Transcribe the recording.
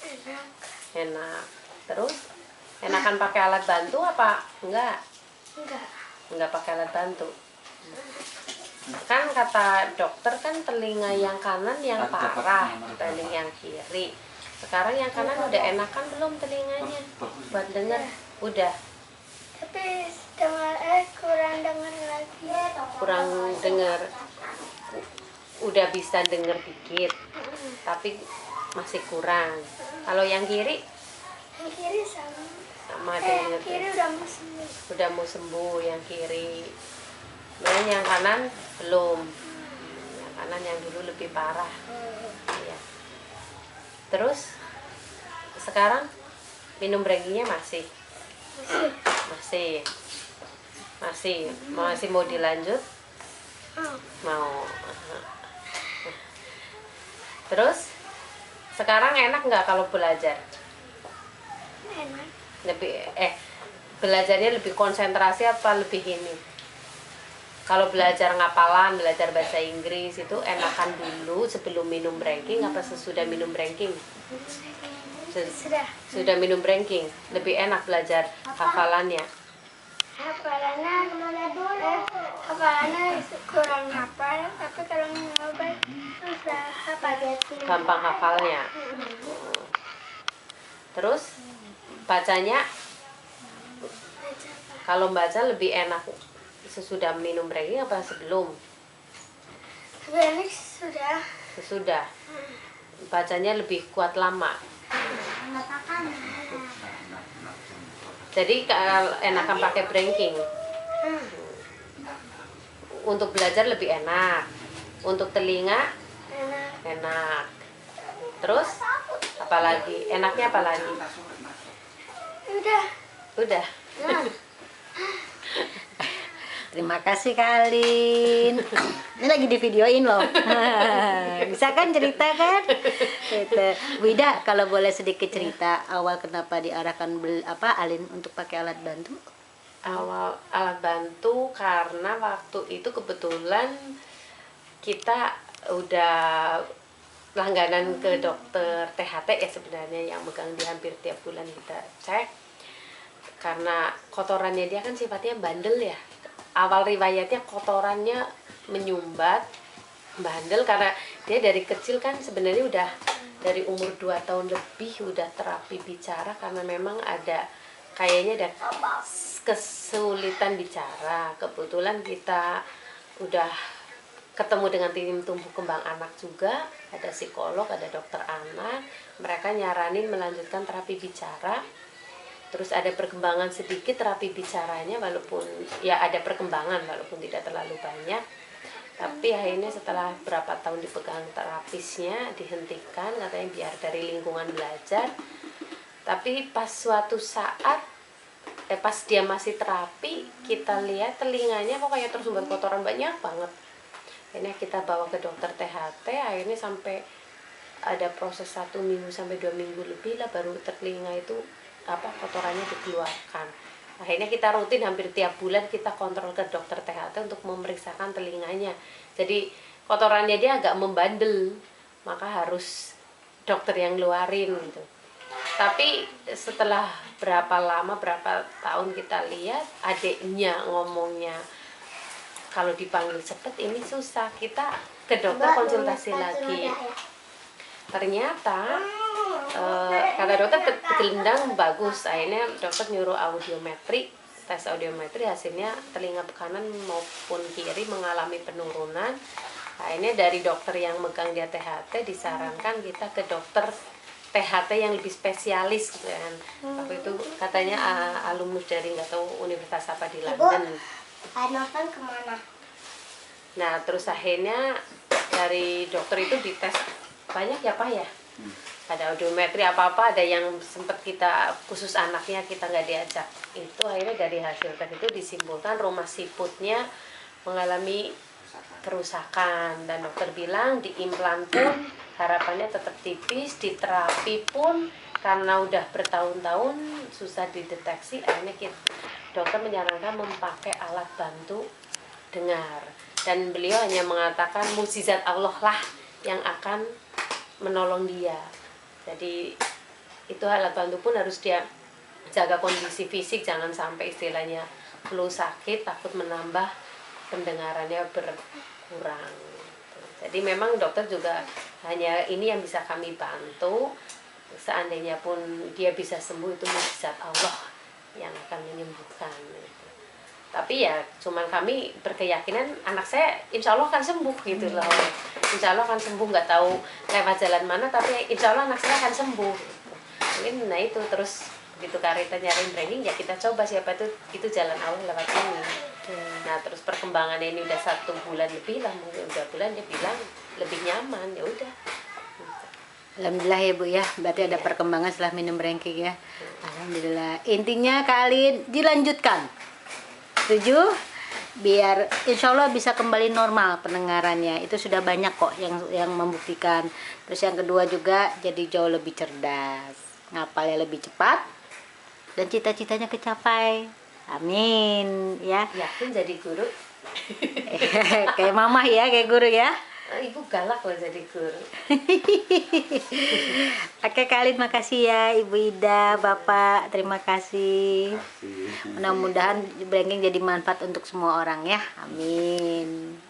Enak. Enak. Terus enakan pakai alat bantu apa enggak? Enggak pakai alat bantu. Kan kata dokter kan telinga yang kanan yang parah dibanding yang kiri. Sekarang yang kanan udah enakan belum telinganya buat denger? Udah. Tapi kurang dengar lagi. Kurang denger. Udah bisa denger dikit. Tapi masih kurang. Kalau yang kiri? Yang kiri sama. Sama Yang denger. kiri udah mau sembuh. Udah mau sembuh yang kiri. Dan yang kanan belum. Yang kanan yang dulu lebih parah. Iya. Terus sekarang minum branginya masih mau dilanjut? Mau. Terus sekarang enak nggak kalau belajar? Enak. Belajarnya lebih konsentrasi apa lebih ini? Kalau belajar ngapalan, belajar bahasa Inggris itu enakan dulu sebelum minum branking apa sesudah minum branking? Sudah minum branking, lebih enak belajar hafalannya. Hafalannya kurang hafal, tapi kalau ngobrol bisa hafal. Gampang hafalnya. Terus bacanya, kalau baca lebih enak sesudah minum branking apa sebelum? Sesudah. Bacanya lebih kuat lama. Jadi enakan pakai branking. Untuk belajar lebih enak. Untuk telinga enak. Terus apalagi? Enaknya apalagi? Udah. Terima kasih Kak Alin. Ini lagi di videoin loh. Bisa kan cerita kan? Gitu. Bu Ida, kalau boleh sedikit cerita awal kenapa diarahkan Alin untuk pakai alat bantu? Awal alat bantu karena waktu itu kebetulan kita udah langganan ke dokter THT ya sebenarnya yang megang dia hampir tiap bulan kita cek. Karena kotorannya dia kan sifatnya bandel ya. Awal riwayatnya kotorannya menyumbat, bandel karena dia dari kecil kan sebenarnya udah dari umur 2 tahun lebih udah terapi bicara karena memang ada kayaknya ada kesulitan bicara. Kebetulan kita udah ketemu dengan tim tumbuh kembang anak juga, ada psikolog, ada dokter anak, mereka nyaranin melanjutkan terapi bicara. Terus ada perkembangan sedikit terapi bicaranya walaupun ya ada perkembangan walaupun tidak terlalu banyak. Tapi akhirnya setelah berapa tahun dipegang terapisnya dihentikan katanya biar dari lingkungan belajar. Tapi pas suatu saat pas dia masih terapi kita lihat telinganya kok kayak tersumbat kotoran banyak banget. Akhirnya kita bawa ke dokter THT, akhirnya sampai ada proses 1 minggu sampai 2 minggu lebih lah baru telinga itu kotorannya dikeluarkan. Akhirnya kita rutin hampir tiap bulan kita kontrol ke dokter THT untuk memeriksakan telinganya. Jadi kotorannya dia agak membandel, maka harus dokter yang ngeluarin gitu. Tapi setelah berapa tahun kita lihat adiknya ngomongnya kalau dipanggil cepet ini susah, kita ke dokter konsultasi lagi. Ternyata kata dokter gelendang bagus, akhirnya dokter nyuruh audiometri, tes audiometri hasilnya telinga kanan maupun kiri mengalami penurunan. Akhirnya dari dokter yang megang dia THT disarankan kita ke dokter THT yang lebih spesialis gitu kan. Waktu itu katanya alumnus dari nggak tahu universitas apa di London. Nonton kemana? Nah terus akhirnya dari dokter itu dites banyak ya Pak ya. Ada audiometri apa-apa, ada yang sempat kita khusus anaknya kita nggak diajak. Itu akhirnya dari hasil tes itu disimpulkan rumah siputnya mengalami kerusakan dan dokter bilang diimplan pun harapannya tetap tipis, di terapi pun karena udah bertahun-tahun susah dideteksi, akhirnya dokter menyarankan memakai alat bantu dengar dan beliau hanya mengatakan mukjizat Allah lah yang akan menolong dia. Jadi itu alat bantu pun harus dia jaga kondisi fisik, jangan sampai istilahnya flu sakit takut menambah pendengarannya berkurang. Jadi memang dokter juga hanya ini yang bisa kami bantu. Seandainya pun dia bisa sembuh, itu mukjizat Allah yang akan menyembuhkan. Tapi ya cuman kami berkeyakinan anak saya insya Allah akan sembuh gitu loh. Insya Allah akan sembuh, nggak tahu lewat jalan mana, tapi insya Allah anak saya akan sembuh. Mungkin nah itu terus begitu Karita nyariin training ya kita coba, siapa itu jalan Allah lewat ini. Nah terus perkembangannya ini udah 1 bulan lebih lah, mungkin 2 bulan dia bilang lebih nyaman, ya udah. Alhamdulillah ya Bu ya, berarti ada perkembangan setelah minum Brengking ya. Alhamdulillah. Intinya kalian dilanjutkan, setuju? Biar insya Allah bisa kembali normal pendengarannya. Itu sudah banyak kok yang membuktikan. Terus yang kedua juga jadi jauh lebih cerdas, ngapalnya lebih cepat, dan cita-citanya kecapai. Amin ya. Yakin jadi guru? Kayak mama ya, kayak guru ya. Ibu galak loh jadi guru. Oke kalian makasih ya Ibu Ida, Bapak terima kasih. Mudah-mudahan Brengking jadi manfaat untuk semua orang ya. Amin.